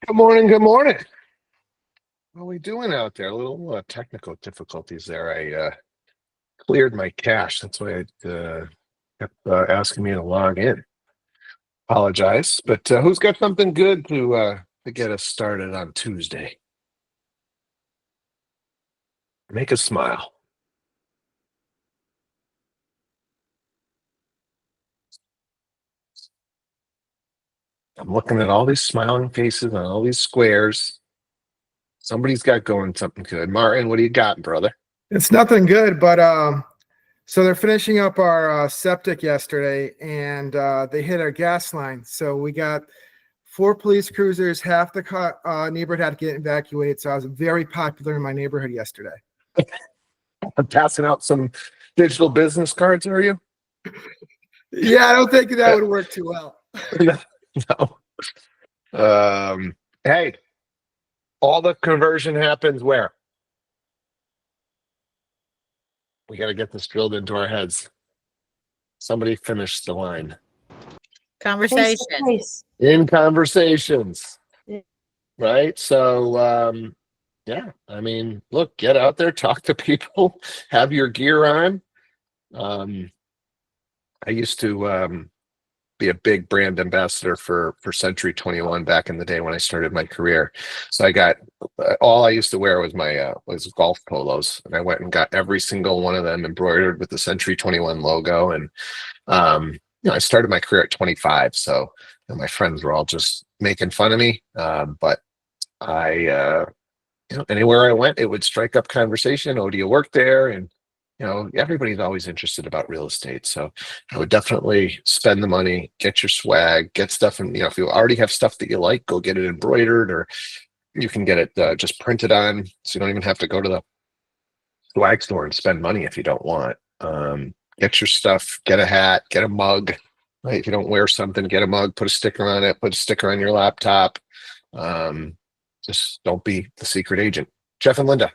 Good morning. Good morning. What are we doing out there? A little technical difficulties there. I cleared my cache. That's why it kept asking me to log in. Apologize, but who's got something good to get us started on Tuesday? Make us smile. I'm looking at all these smiling faces on all these squares. Somebody's got going something good. Martin, what do you got, brother? It's nothing good, but so they're finishing up our septic yesterday, and they hit our gas line. So we got 4 police cruisers. Half the neighborhood had to get evacuated. So I was very popular in my neighborhood yesterday. I'm passing out some digital business cards, are you? Yeah, I don't think that would work too well. No. Hey, all the conversion happens where? We got to get this drilled into our heads. Somebody finish the line. Conversation. In conversations. Yeah. Right? So, yeah, I mean, look, get out there, talk to people, have your gear on. I used to be a big brand ambassador for Century 21 back in the day when I started my career. So I got all I used to wear was my was golf polos, and I went and got every single one of them embroidered with the Century 21 logo. And I started my career at 25, so my friends were all just making fun of me. But I anywhere I went, it would strike up conversation. Oh, do you work there? And everybody's always interested about real estate. So I would definitely spend the money, get your swag, get stuff. And, if you already have stuff that you like, go get it embroidered, or you can get it just printed on. So you don't even have to go to the swag store and spend money if you don't want. Get your stuff, get a hat, get a mug. Right? If you don't wear something, get a mug, put a sticker on it, put a sticker on your laptop. Just don't be the secret agent. Jeff and Linda.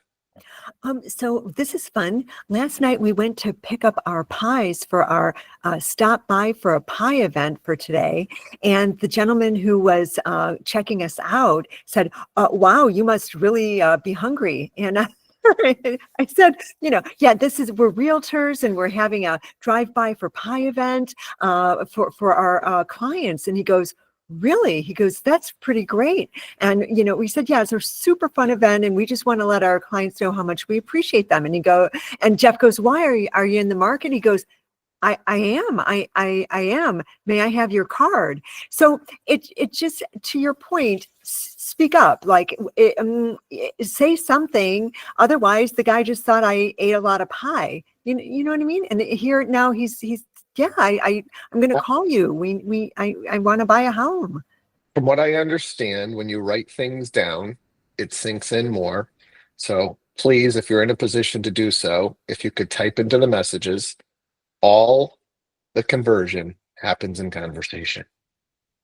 So this is fun. Last night we went to pick up our pies for our stop by for a pie event for today. And the gentleman who was checking us out said, wow, you must really be hungry. And I said, yeah, we're realtors and we're having a drive-by for pie event for our clients. And he goes, really? He goes, that's pretty great. And, we said, yeah, it's a super fun event. And we just want to let our clients know how much we appreciate them. And Jeff goes, why are you in the market? He goes, I am. I am. May I have your card? So it just, to your point, speak up, say something. Otherwise, the guy just thought I ate a lot of pie. You know what I mean? And here now he's yeah, I'm going to call you. I want to buy a home. From what I understand, when you write things down, it sinks in more. So please, if you're in a position to do so, if you could type into the messages, all the conversion happens in conversation.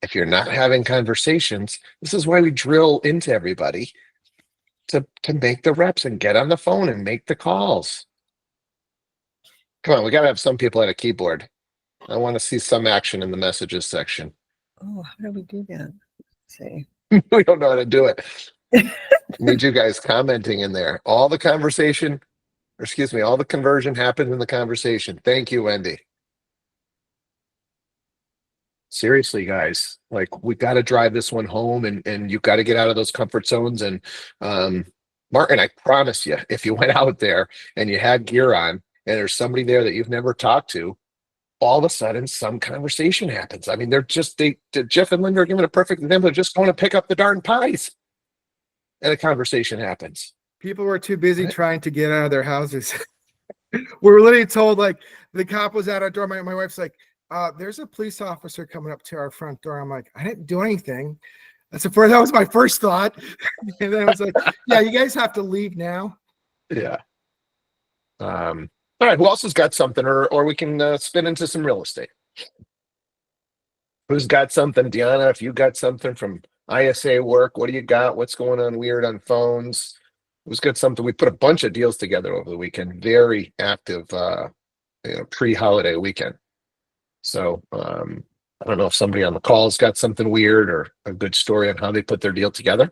If you're not having conversations, this is why we drill into everybody to make the reps and get on the phone and make the calls. Come on, we got to have some people at a keyboard. I want to see some action in the messages section. Oh, how do we do that? Let's see. We don't know how to do it. Need you guys commenting in there. All the conversation, all the conversion happens in the conversation. Thank you, Wendy. Seriously, guys, we got to drive this one home, and you've got to get out of those comfort zones. And Martin, I promise you, if you went out there and you had gear on and there's somebody there that you've never talked to, all of a sudden some conversation happens. I mean, Jeff and Linda are giving a perfect example. They're just going to pick up the darn pies and a conversation happens. People were too busy trying to get out of their houses. We were literally told, the cop was at our door. My wife's like, there's a police officer coming up to our front door. I'm like, I didn't do anything. That was my first thought. And then I was like, yeah, you guys have to leave now. Yeah. All right, who else has got something, or we can spin into some real estate? Who's got something? Deanna, if you got something from ISA work, what do you got? What's going on weird on phones? Who's got something? We put a bunch of deals together over the weekend. Very active pre-holiday weekend. So I don't know if somebody on the call's got something weird or a good story on how they put their deal together.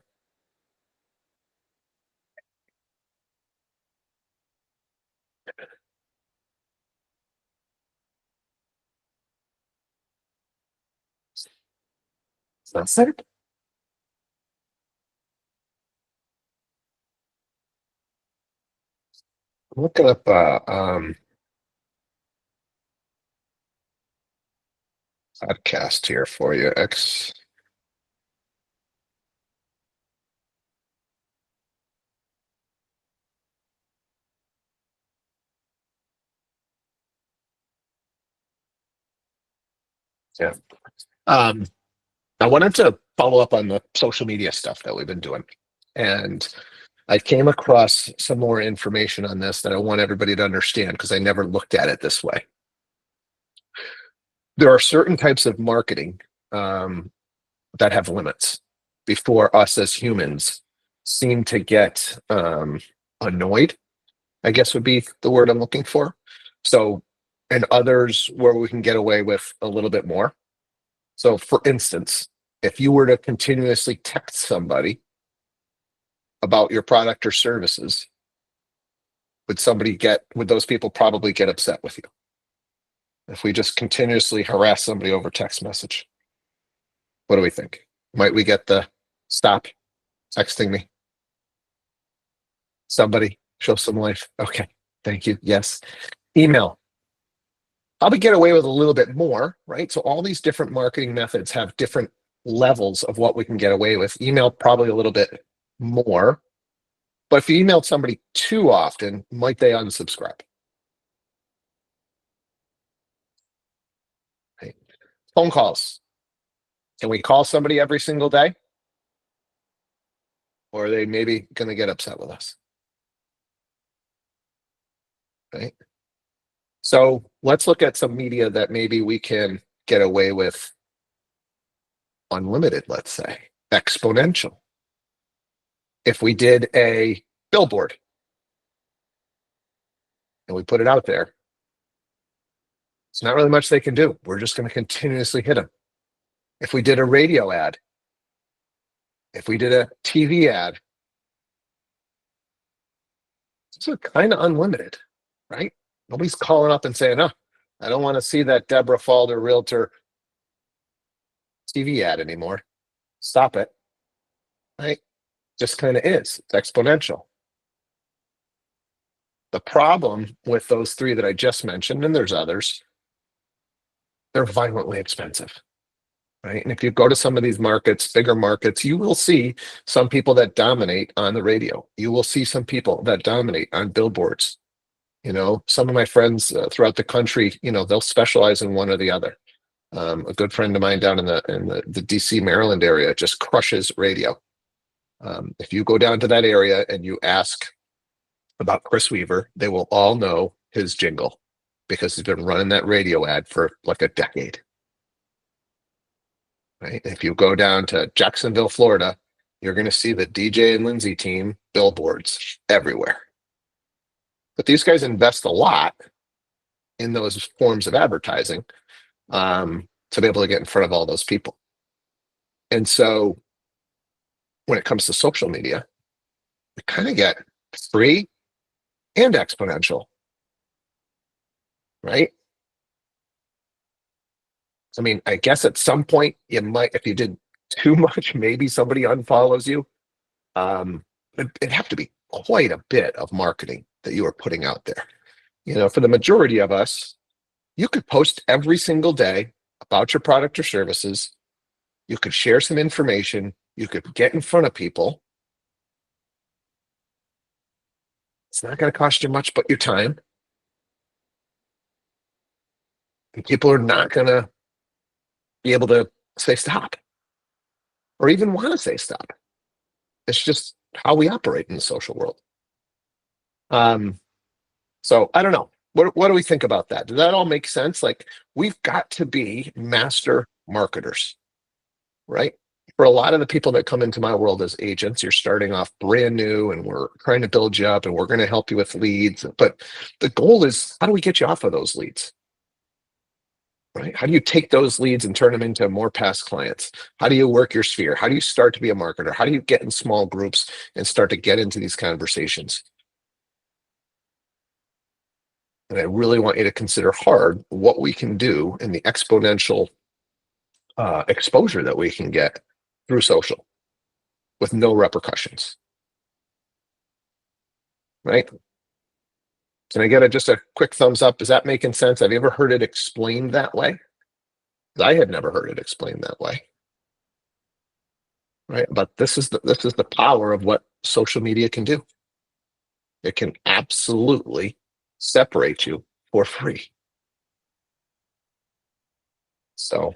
That's it. I'm looking up podcast here for you. Yeah. I wanted to follow up on the social media stuff that we've been doing. And I came across some more information on this that I want everybody to understand because I never looked at it this way. There are certain types of marketing that have limits before us as humans seem to get annoyed, I guess would be the word I'm looking for. So, and others where we can get away with a little bit more. So, for instance, if you were to continuously text somebody about your product or services, would those people probably get upset with you? If we just continuously harass somebody over text message, what do we think? Might we get the stop texting me? Somebody show some life. Okay, thank you. Yes. Email. Probably get away with a little bit more, right? So all these different marketing methods have different levels of what we can get away with. Email probably a little bit more. But if you emailed somebody too often, might they unsubscribe? Right. Phone calls. Can we call somebody every single day? Or are they maybe going to get upset with us? Right. So let's look at some media that maybe we can get away with unlimited, let's say, exponential. If we did a billboard and we put it out there, it's not really much they can do. We're just going to continuously hit them. If we did a radio ad, if we did a TV ad, those are kind of unlimited, right? Nobody's calling up and saying, oh, I don't want to see that Deborah Falder realtor TV ad anymore. Stop it. Right? Just kind of is. It's exponential. The problem with those three that I just mentioned, and there's others, they're violently expensive. Right? And if you go to some of these markets, bigger markets, you will see some people that dominate on the radio. You will see some people that dominate on billboards. You know, some of my friends throughout the country, you know, they'll specialize in one or the other. A good friend of mine down in the DC, Maryland area just crushes radio. If you go down to that area and you ask about Chris Weaver, they will all know his jingle because he's been running that radio ad for like a decade. Right? If you go down to Jacksonville, Florida, you're going to see the DJ and Lindsay team billboards everywhere. But these guys invest a lot in those forms of advertising to be able to get in front of all those people. And so when it comes to social media, we kind of get free and exponential, right? I mean, I guess at some point you might, if you did too much, maybe somebody unfollows you. It'd have to be quite a bit of marketing that you are putting out there. You know, for the majority of us, you could post every single day about your product or services. You could share some information. You could get in front of people. It's not going to cost you much but your time. And people are not going to be able to say stop or even want to say stop. It's just how we operate in the social world. So I don't know. What do we think about that? Does that all make sense? Like, we've got to be master marketers, right? For a lot of the people that come into my world as agents, you're starting off brand new and we're trying to build you up and we're going to help you with leads. But the goal is, how do we get you off of those leads? right? How do you take those leads and turn them into more past clients? How do you work your sphere? How do you start to be a marketer? How do you get in small groups and start to get into these conversations? And I really want you to consider hard what we can do in the exponential exposure that we can get through social with no repercussions. Right? Can I get just a quick thumbs up? Is that making sense? Have you ever heard it explained that way? I had never heard it explained that way. Right? But this is the power of what social media can do. It can absolutely separate you for free. So,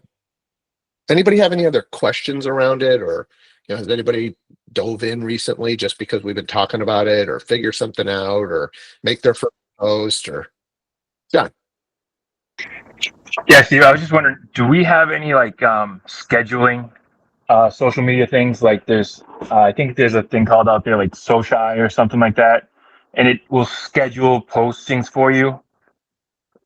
anybody have any other questions around it, or has anybody dove in recently just because we've been talking about it, or figure something out, or make their first post, or John? Yeah, Steve, I was just wondering, do we have any like scheduling social media things? Like there's, I think there's a thing called out there like Soci or something like that, and it will schedule postings for you.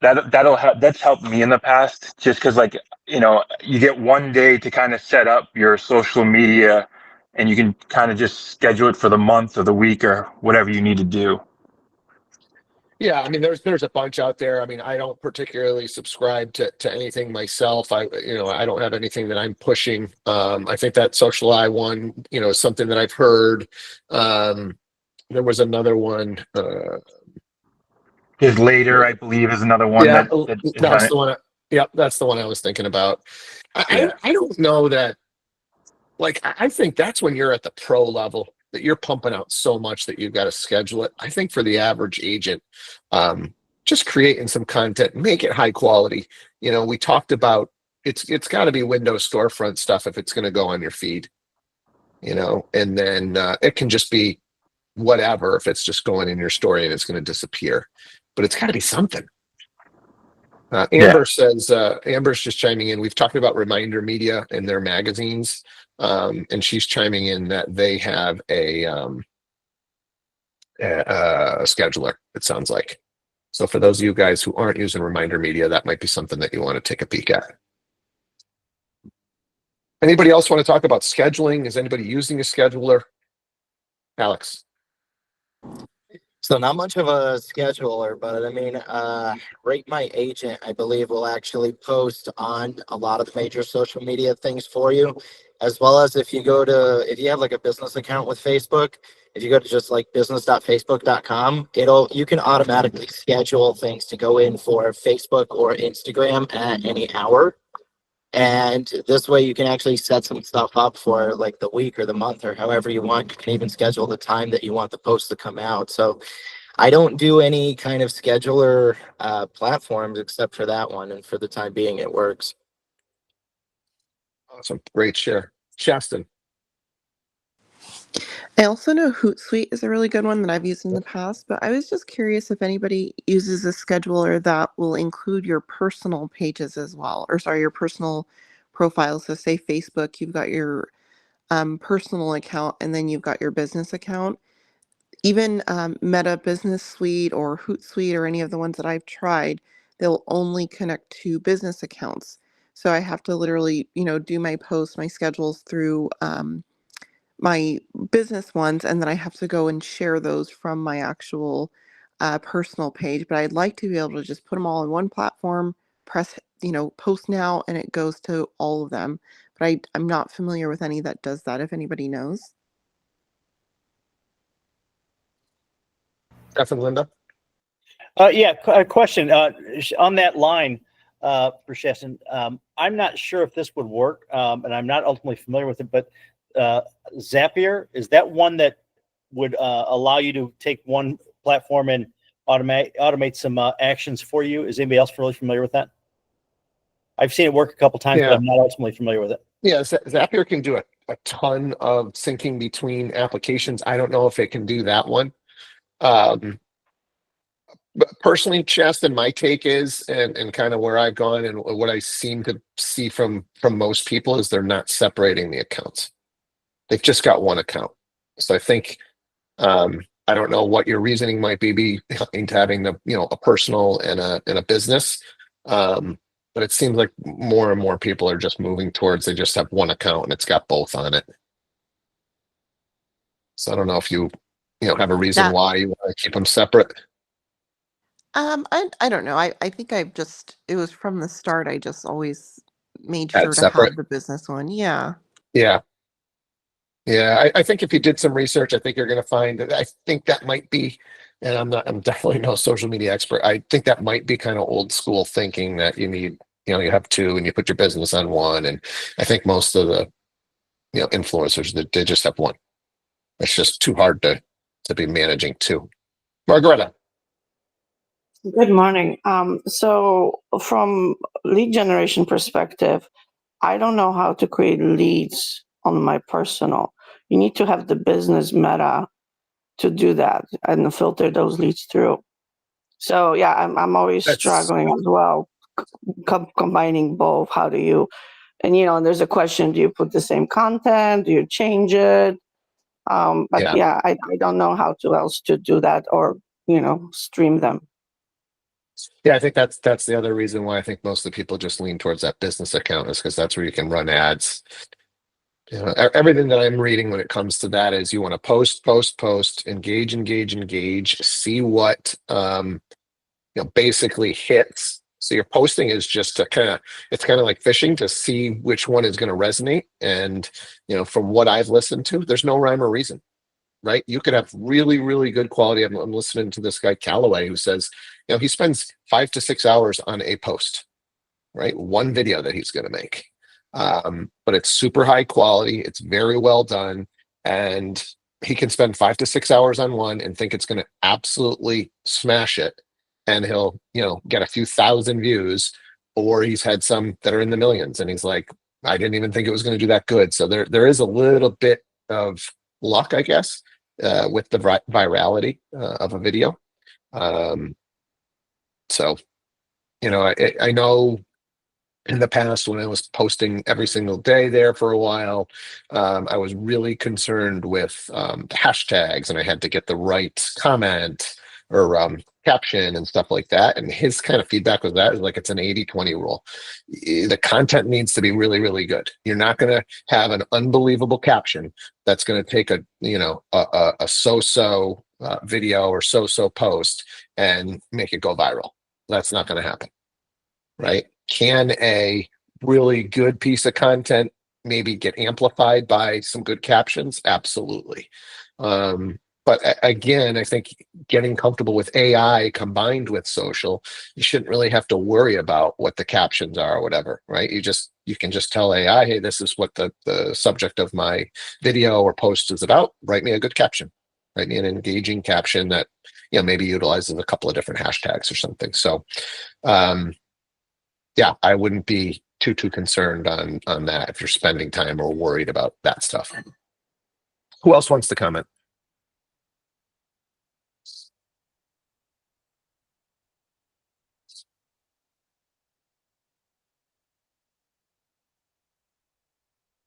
That'll help. That's helped me in the past, just because like you get one day to kind of set up your social media, and you can kind of just schedule it for the month or the week or whatever you need to do. Yeah, I mean, there's a bunch out there. I mean, I don't particularly subscribe to anything myself. I don't have anything that I'm pushing. I think that Social Eye one, is something that I've heard. There was another one. His Later, I believe, is another one Yeah, that is that's on it. the one. Yep, that's the one I was thinking about. Yeah. I don't know that. Like, I think that's when you're at the pro level, that you're pumping out so much that you've got to schedule it. I think for the average agent, just creating some content, make it high quality. We talked about it's got to be Windows storefront stuff if it's going to go on your feed, and then it can just be whatever if it's just going in your story and it's going to disappear, but it's got to be something. Amber says, Amber's just chiming in. We've talked about Reminder Media and their magazines, and she's chiming in that they have a scheduler, it sounds like. So for those of you guys who aren't using Reminder Media, that might be something that you want to take a peek at. Anybody else want to talk about scheduling? Is anybody using a scheduler? Alex? So not much of a scheduler, but I mean, Rate My Agent, I believe, will actually post on a lot of the major social media things for you, as well as if you have like a business account with Facebook, if you go to just like business.facebook.com, you can automatically schedule things to go in for Facebook or Instagram at any hour. And this way you can actually set some stuff up for like the week or the month or however you want. You can even schedule the time that you want the post to come out. So I don't do any kind of scheduler platforms except for that one. And for the time being, it works. Awesome. Great share. Shaston? I also know Hootsuite is a really good one that I've used in the past, but I was just curious if anybody uses a scheduler that will include your personal pages as well, or sorry, your personal profiles. So say Facebook, you've got your personal account and then you've got your business account. Even Meta Business Suite or Hootsuite or any of the ones that I've tried, they'll only connect to business accounts. So I have to literally, do my posts, my schedules through my business ones, and then I have to go and share those from my actual personal page. But I'd like to be able to just put them all in one platform, press, post now, and it goes to all of them. But I'm not familiar with any that does that, if anybody knows. Jeff and Linda? A question on that line for Shaston. I'm not sure if this would work, and I'm not ultimately familiar with it, but Zapier, is that one that would allow you to take one platform and automate some actions for you? Is anybody else really familiar with that? I've seen it work a couple times, but I'm not ultimately familiar with it. Yeah, Zapier can do a ton of syncing between applications. I don't know if it can do that one. But personally, Chaston, my take is, and kind of where I've gone and what I seem to see from most people, is they're not separating the accounts. They've just got one account. So I think, I don't know what your reasoning might be behind having a personal and a business. But it seems like more and more people are just moving towards they just have one account and it's got both on it. So I don't know if you have a reason That why you want to keep them separate. I don't know. I think it was from the start. I just always made Add sure to separate. have the business one. Yeah. Yeah. Yeah. I think if you did some research, I think you're going to find that I think that might be, and I'm definitely no social media expert. I think that might be kind of old school thinking that you need, you have two and you put your business on one. And I think most of the, influencers that they just have one. It's just too hard to be managing two. Margareta. Good morning. So from lead generation perspective, I don't know how to create leads on my personal. You need to have the business meta to do that and filter those leads through. So yeah, I'm always That's struggling as well, combining both. How do you, and there's a question, do you put the same content? Do you change it? But yeah. yeah, I don't know how to else to do that or, stream them. Yeah, I think that's the other reason why I think most of the people just lean towards that business account is because that's where you can run ads. Everything that I'm reading when it comes to that is you want to post, engage, see what basically hits. So your posting is just to it's kind of like fishing to see which one is going to resonate. And from what I've listened to, there's no rhyme or reason. Right? You could have really, really good quality. I'm listening to this guy Callaway who says, he spends 5 to 6 hours on a post, right? One video that he's going to make. But it's super high quality. It's very well done. And he can spend 5 to 6 hours on one and think it's going to absolutely smash it. And he'll, get a few thousand views, or he's had some that are in the millions. And he's like, I didn't even think it was going to do that good. So there is a little bit of luck, I guess, with the virality of a video. So, I know in the past when I was posting every single day there for a while, I was really concerned with the hashtags, and I had to get the right comment or caption and stuff like that. And his kind of feedback was that is like it's an 80-20 rule. The content needs to be really, really good. You're not going to have an unbelievable caption that's going to take a so-so video or so-so post and make it go viral. That's not going to happen, right? Can a really good piece of content maybe get amplified by some good captions? Absolutely. But again, I think getting comfortable with AI combined with social, you shouldn't really have to worry about what the captions are or whatever, right? You can just tell AI, hey, this is what the subject of my video or post is about. Write me a good caption. Write me an engaging caption that maybe utilizes a couple of different hashtags or something. So yeah, I wouldn't be too concerned on that if you're spending time or worried about that stuff. Who else wants to comment?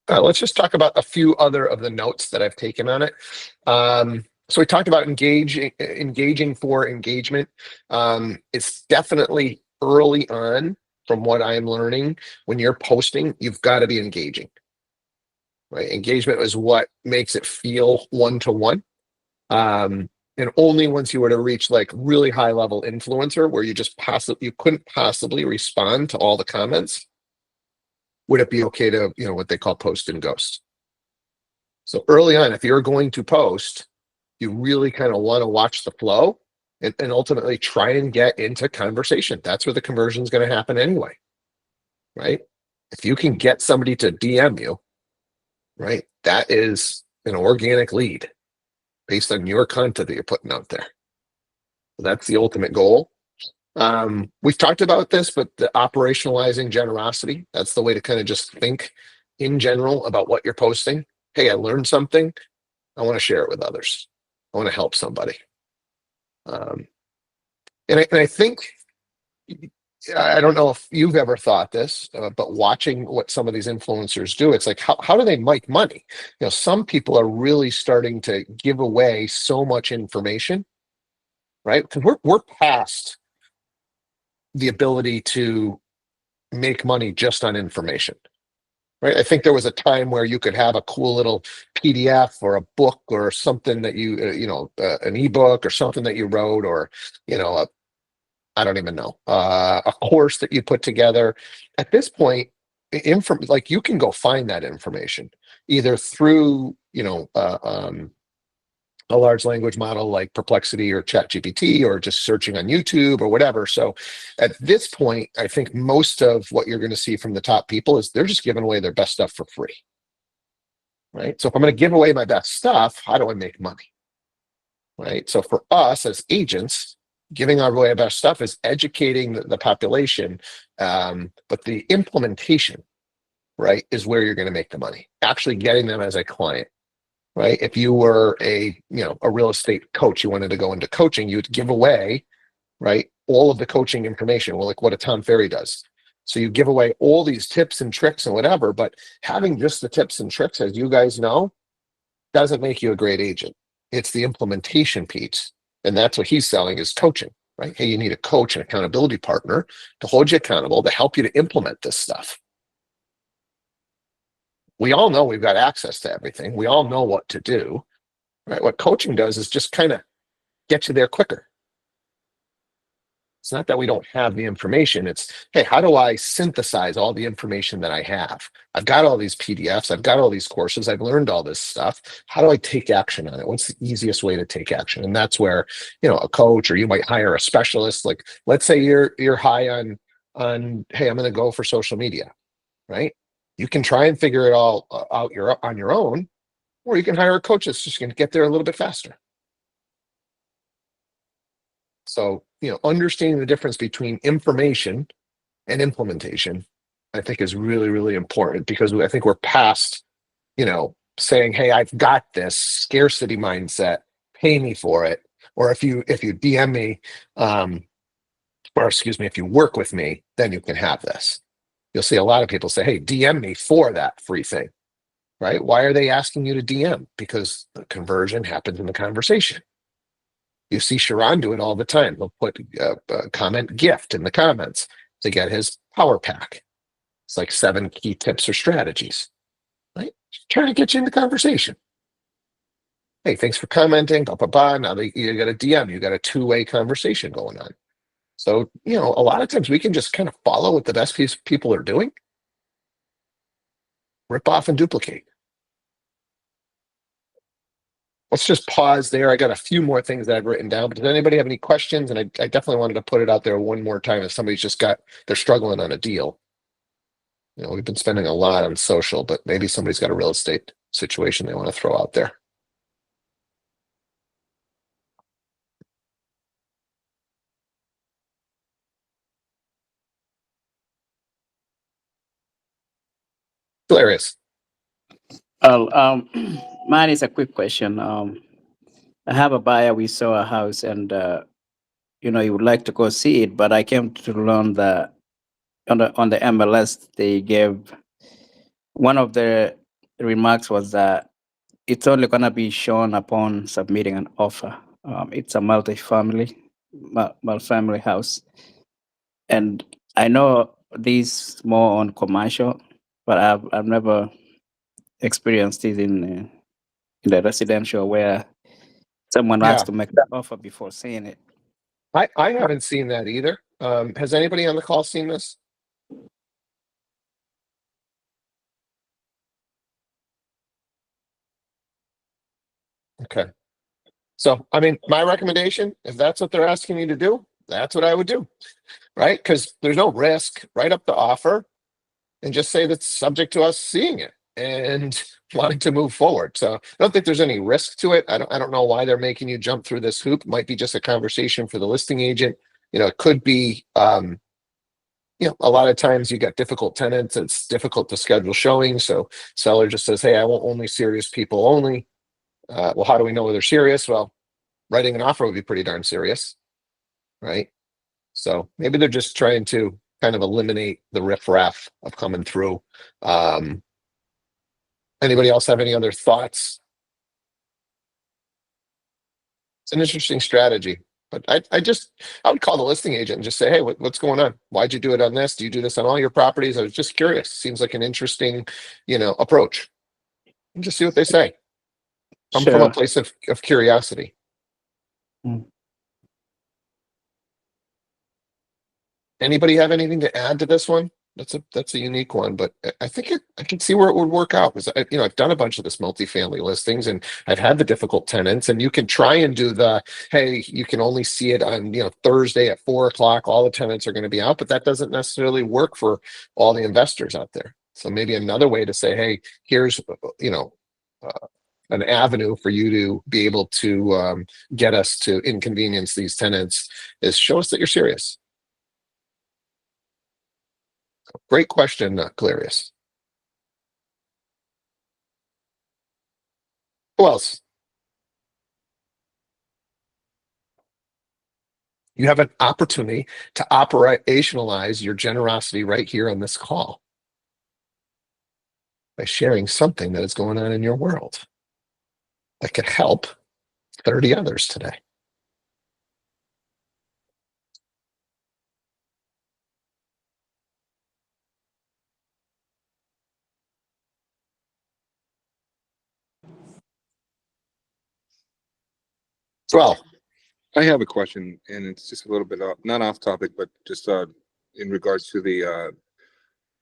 Let's just talk about a few other of the notes that I've taken on it. So we talked about engaging for engagement. It's definitely early on, from what I'm learning, when you're posting, you've got to be engaging. Right? Engagement is what makes it feel one-to-one. And only once you were to reach like really high level influencer where you couldn't possibly respond to all the comments, would it be okay to, what they call post and ghost. So early on, if you're going to post, you really kind of want to watch the flow and ultimately try and get into conversation. That's where the conversion is going to happen anyway, right? If you can get somebody to DM you, right, that is an organic lead based on your content that you're putting out there. That's the ultimate goal. We've talked about this, but the operationalizing generosity, that's the way to kind of just think in general about what you're posting. Hey, I learned something. I want to share it with others. I want to help somebody. And I think, I don't know if you've ever thought this, but watching what some of these influencers do, it's like, how do they make money? Some people are really starting to give away so much information, right? Because we're past the ability to make money just on information. Right. I think there was a time where you could have a cool little PDF or a book or something that you, an ebook or something that you wrote, or, I don't even know, a course that you put together. At this point, like you can go find that information either through, a large language model like Perplexity or ChatGPT, or just searching on YouTube or whatever. So at this point, I think most of what you're going to see from the top people is they're just giving away their best stuff for free. Right. So if I'm going to give away my best stuff, how do I make money? Right. So for us as agents, giving away our best stuff is educating the population. But the implementation, right, is where you're going to make the money, actually getting them as a client. Right. If you were a real estate coach, you wanted to go into coaching, you'd give away, right, all of the coaching information. Well, like what a Tom Ferry does. So you give away all these tips and tricks and whatever, but having just the tips and tricks, as you guys know, doesn't make you a great agent. It's the implementation piece. And that's what he's selling, is coaching, right? Hey, you need a coach and accountability partner to hold you accountable, to help you to implement this stuff. We all know we've got access to everything. We all know what to do, right? What coaching does is just kind of get you there quicker. It's not that we don't have the information. It's, hey, how do I synthesize all the information that I have? I've got all these PDFs. I've got all these courses. I've learned all this stuff. How do I take action on it? What's the easiest way to take action? And that's where, a coach, or you might hire a specialist. Like, let's say you're high on, hey, I'm going to go for social media, right? You can try and figure it all out on your own, or you can hire a coach that's just going to get there a little bit faster. So, understanding the difference between information and implementation, I think, is really, really important, because I think we're past, saying, hey, I've got this scarcity mindset, pay me for it. Or if you DM me, or excuse me, if you work with me, then you can have this. You'll see a lot of people say, hey, DM me for that free thing, right? Why are they asking you to DM? Because the conversion happens in the conversation. You see Sharon do it all the time. He'll put a comment gift in the comments to get his power pack. It's like 7 key tips or strategies, right? Trying to get you in the conversation. Hey, thanks for commenting, blah, blah, blah. Now you got a DM, you got a 2-way conversation going on. So, a lot of times we can just kind of follow what the best people are doing, rip off and duplicate. Let's just pause there. I got a few more things that I've written down, but does anybody have any questions? And I definitely wanted to put it out there one more time if somebody's they're struggling on a deal. We've been spending a lot on social, but maybe somebody's got a real estate situation they want to throw out there. Hilarious. Mine is a quick question. I have a buyer. We saw a house, and he would like to go see it, but I came to learn that on the MLS they gave, one of the remarks was that it's only gonna be shown upon submitting an offer. It's a multi-family house, and I know these more on commercial, but I've never experienced it in the residential, where someone has to make that offer before seeing it. I haven't seen that either. Has anybody on the call seen this? Okay. So, my recommendation, if that's what they're asking you to do, that's what I would do, right? Because there's no risk. Write up the offer and just say that's subject to us seeing it and wanting to move forward. So I don't think there's any risk to it. I don't know why they're making you jump through this hoop. It might be just a conversation for the listing agent. It could be, a lot of times you got difficult tenants. It's difficult to schedule showings. So seller just says, hey, I want only serious people only. Well, how do we know they're serious? Well, writing an offer would be pretty darn serious, right? So maybe they're just trying to kind of eliminate the riffraff of coming through. Anybody else have any other thoughts? It's an interesting strategy. But I would call the listing agent and just say, hey, what's going on? Why'd you do it on this? Do you do this on all your properties? I was just curious. Seems like an interesting, approach. And just see what they say. Come from a Sure. place of curiosity. Mm. Anybody have anything to add to this one? That's a unique one, but I think I can see where it would work out because I've done a bunch of this multifamily listings and I've had the difficult tenants, and you can try and do hey, you can only see it on Thursday at 4:00. All the tenants are going to be out, but that doesn't necessarily work for all the investors out there. So maybe another way to say, hey, here's an avenue for you to be able to get us to inconvenience these tenants is show us that you're serious. Great question, Clarius. Who else? You have an opportunity to operationalize your generosity right here on this call by sharing something that is going on in your world that could help 30 others today. Well, I have a question, and it's just a little bit not off topic, but just in regards to the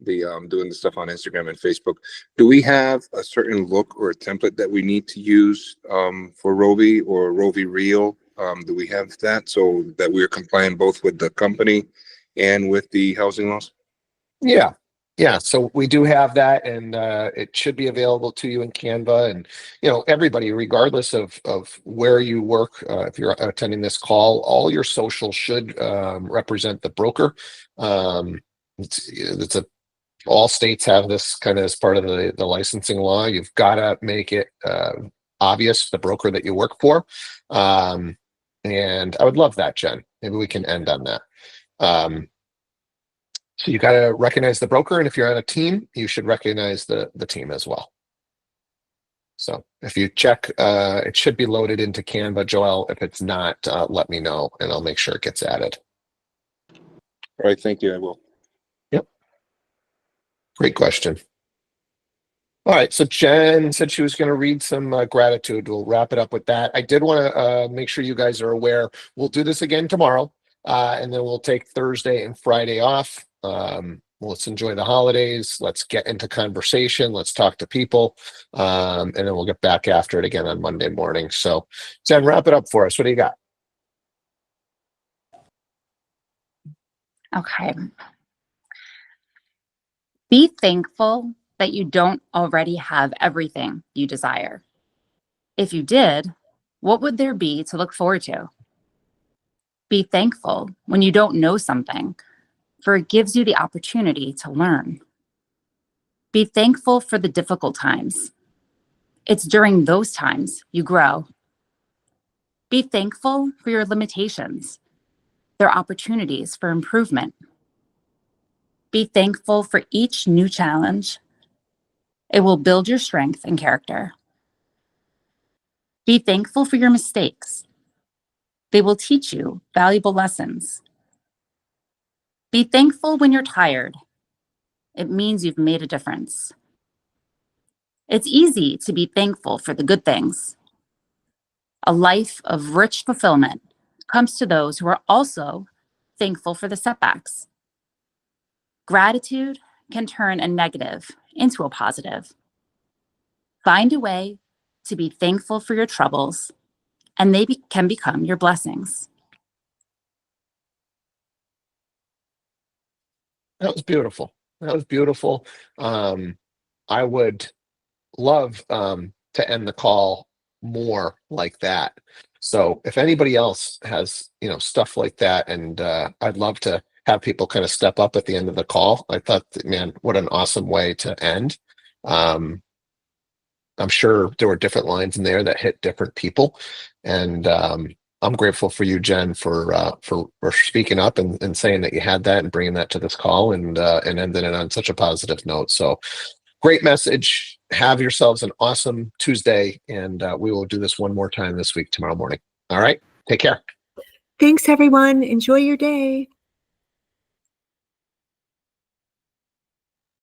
doing the stuff on Instagram and Facebook. Do we have a certain look or a template that we need to use for Rovi or Rovi Real? Do we have that so that we're compliant both with the company and with the housing laws? Yeah. So we do have that, and it should be available to you in Canva. And everybody, regardless of where you work, if you're attending this call, all your social should represent the broker. All states have this kind of as part of the licensing law. You've got to make it obvious the broker that you work for. And I would love that, Jen. Maybe we can end on that. So you got to recognize the broker, and if you're on a team, you should recognize the team as well. So if you check, it should be loaded into Canva. Joel, if it's not, let me know, and I'll make sure it gets added. All right, thank you. I will. Yep. Great question. All right, so Jen said she was going to read some gratitude. We'll wrap it up with that. I did want to make sure you guys are aware. We'll do this again tomorrow, and then we'll take Thursday and Friday off. Let's enjoy the holidays. Let's get into conversation. Let's talk to people, and then we'll get back after it again on Monday morning. So, Jen, wrap it up for us. What do you got? Okay. Be thankful that you don't already have everything you desire. If you did, what would there be to look forward to? Be thankful when you don't know something, for it gives you the opportunity to learn. Be thankful for the difficult times. It's during those times you grow. Be thankful for your limitations. They're opportunities for improvement. Be thankful for each new challenge. It will build your strength and character. Be thankful for your mistakes. They will teach you valuable lessons. Be thankful when you're tired. It means you've made a difference. It's easy to be thankful for the good things. A life of rich fulfillment comes to those who are also thankful for the setbacks. Gratitude can turn a negative into a positive. Find a way to be thankful for your troubles, and they can become your blessings. That was beautiful. That was beautiful. I would love to end the call more like that. So if anybody else has stuff like that, and I'd love to have people kind of step up at the end of the call. I thought, man, what an awesome way to end. I'm sure there were different lines in there that hit different people, and I'm grateful for you, Jen, for speaking up and saying that you had that and bringing that to this call and ending it on such a positive note. So great message. Have yourselves an awesome Tuesday, and we will do this one more time this week tomorrow morning. All right, take care. Thanks, everyone. Enjoy your day.